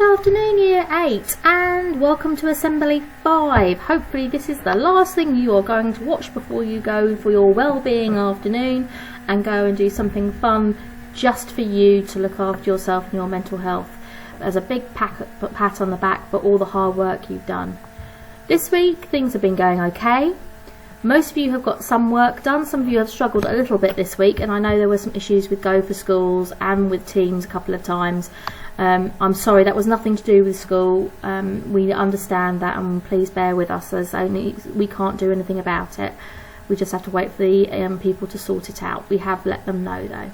Good afternoon, Year 8, and welcome to Assembly 5. Hopefully this is the last thing you are going to watch before you go for your well-being afternoon and go and do something fun just for you to look after yourself and your mental health. As a big pat on the back for all the hard work you've done. This week things have been going okay. Most of you have got some work done. Some of you have struggled a little bit this week, and I know there were some issues with Go for Schools and with Teams a couple of times. I'm sorry, that was nothing to do with school. We understand that, and please bear with us, as we can't do anything about it. We just have to wait for the people to sort it out. We have let them know though.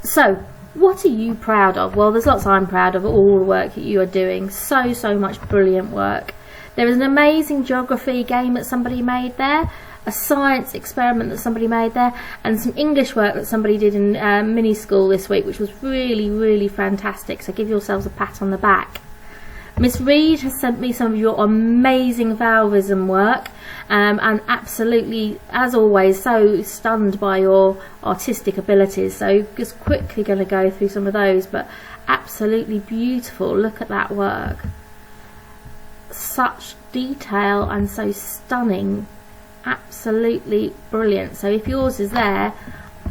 So what are you proud of? Well, there's lots I'm proud of, all the work that you are doing. So much brilliant work. There is an amazing geography game that somebody made there, a science experiment that somebody made there, and some English work that somebody did in mini school this week, which was really fantastic. So give yourselves a pat on the back. Miss Reed has sent me some of your amazing vowellism work, and absolutely, as always, so stunned by your artistic abilities. So just quickly going to go through some of those, but absolutely beautiful. Look at that work. Such detail and so stunning. Absolutely brilliant. So if yours is there,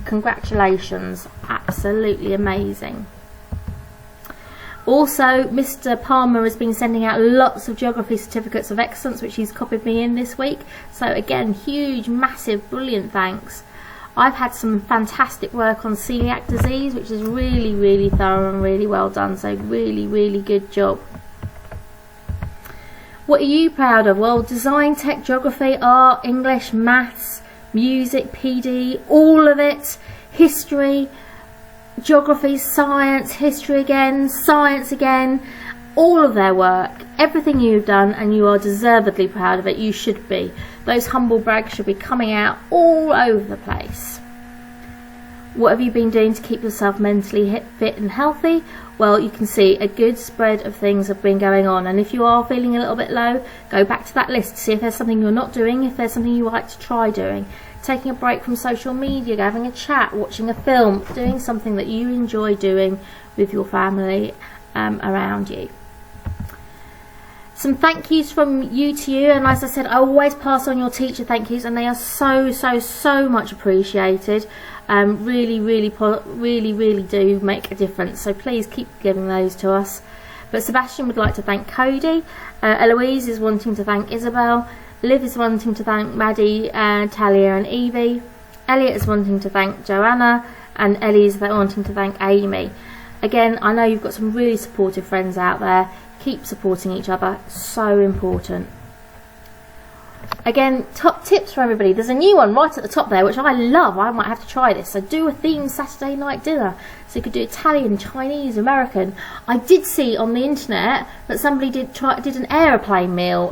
congratulations. Absolutely amazing. Also, Mr. Palmer has been sending out lots of geography certificates of excellence, which he's copied me in this week. So again, huge, massive, brilliant thanks. I've had some fantastic work on celiac disease, which is really thorough and really well done. So really good job. What are you proud of? Well, design, tech, geography, art, English, maths, music, PD, all of it. History, geography, science, history again, science again, all of their work, everything you've done, and you are deservedly proud of it. You should be. Those humble brags should be coming out all over the place. What have you been doing to keep yourself mentally fit and healthy? Well, you can see a good spread of things have been going on, and if you are feeling a little bit low, go back to that list to see if there's something you're not doing, if there's something you like to try doing. Taking a break from social media, having a chat, watching a film, doing something that you enjoy doing with your family around you. Some thank yous from you to you, and as I said, I always pass on your teacher thank yous, and they are so much appreciated. Really do make a difference, so please keep giving those to us. But Sebastian would like to thank Cody, Eloise is wanting to thank Isabel, Liv is wanting to thank Maddie, Talia and Evie, Elliot is wanting to thank Joanna, and Ellie is wanting to thank Amy. Again, I know you've got some really supportive friends out there. Keep supporting each other, so important. Again, top tips for everybody. There's a new one right at the top there, which I love. I might have to try this. So do a themed Saturday night dinner. So you could do Italian, Chinese, American. I did see on the internet that somebody did an aeroplane meal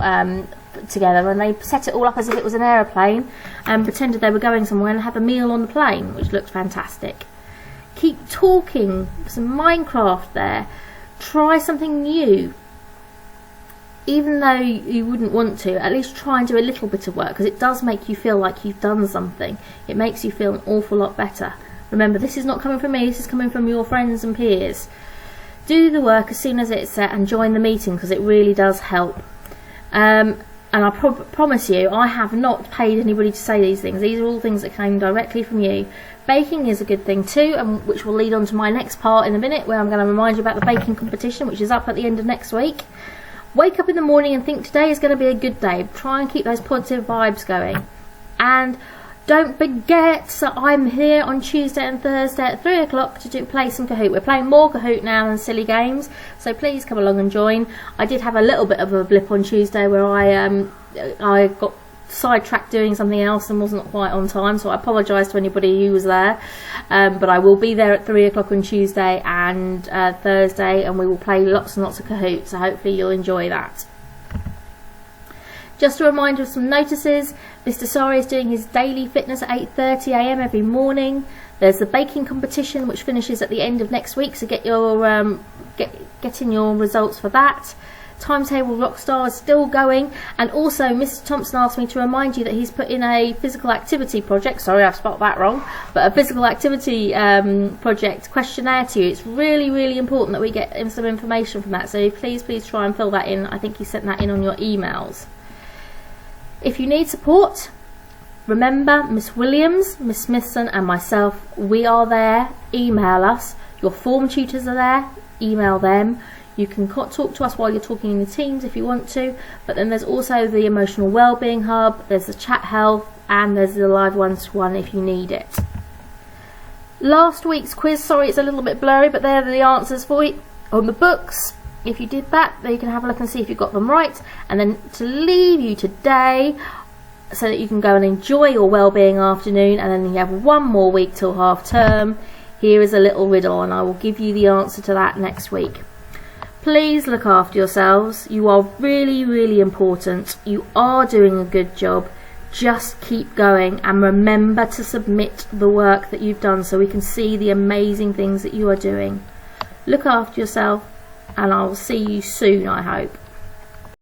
together, and they set it all up as if it was an aeroplane and pretended they were going somewhere and have a meal on the plane, which looked fantastic. Keep talking. Some Minecraft there. Try something new. Even though you wouldn't want to, at least try and do a little bit of work, because it does make you feel like you've done something. It makes you feel an awful lot better. Remember, this is not coming from me, this is coming from your friends and peers. Do the work as soon as it's set and join the meeting, because it really does help. And I promise you, I have not paid anybody to say these things. These are all things that came directly from you. Baking is a good thing too, and which will lead on to my next part in a minute, where I'm going to remind you about the baking competition, which is up at the end of next week. Wake up in the morning and think today is going to be a good day. Try and keep those positive vibes going. And don't forget that I'm here on Tuesday and Thursday at 3 o'clock to play some Kahoot. We're playing more Kahoot now than silly games, so please come along and join. I did have a little bit of a blip on Tuesday where I got sidetracked doing something else and wasn't quite on time, so I apologise to anybody who was there, but I will be there at 3 o'clock on Tuesday and Thursday, and we will play lots and lots of Kahoot, so hopefully you'll enjoy that. Just a reminder of some notices. Mr. Sari is doing his daily fitness at 8:30 AM every morning. There's the baking competition, which finishes at the end of next week, so get in your results for that. Timetable Rockstar is still going, and also Mr. Thompson asked me to remind you that he's put in a physical activity project, sorry I've spelled that wrong, but a physical activity project questionnaire to you. It's really, really important that we get some information from that, so please try and fill that in. I think he sent that in on your emails. If you need support, remember Miss Williams, Miss Smithson and myself, we are there. Email us. Your form tutors are there, email them. You can talk to us while you're talking in the Teams if you want to, but then there's also the Emotional Wellbeing Hub, there's the Chat Health, and there's the live one-to-one if you need it. Last week's quiz, sorry it's a little bit blurry, but there are the answers for you on the books. If you did that, then you can have a look and see if you got them right, and then to leave you today so that you can go and enjoy your wellbeing afternoon, and then you have one more week till half term. Here is a little riddle, and I will give you the answer to that next week. Please look after yourselves. You are really, really important. You are doing a good job. Just keep going, and remember to submit the work that you've done so we can see the amazing things that you are doing. Look after yourself, and I will see you soon, I hope.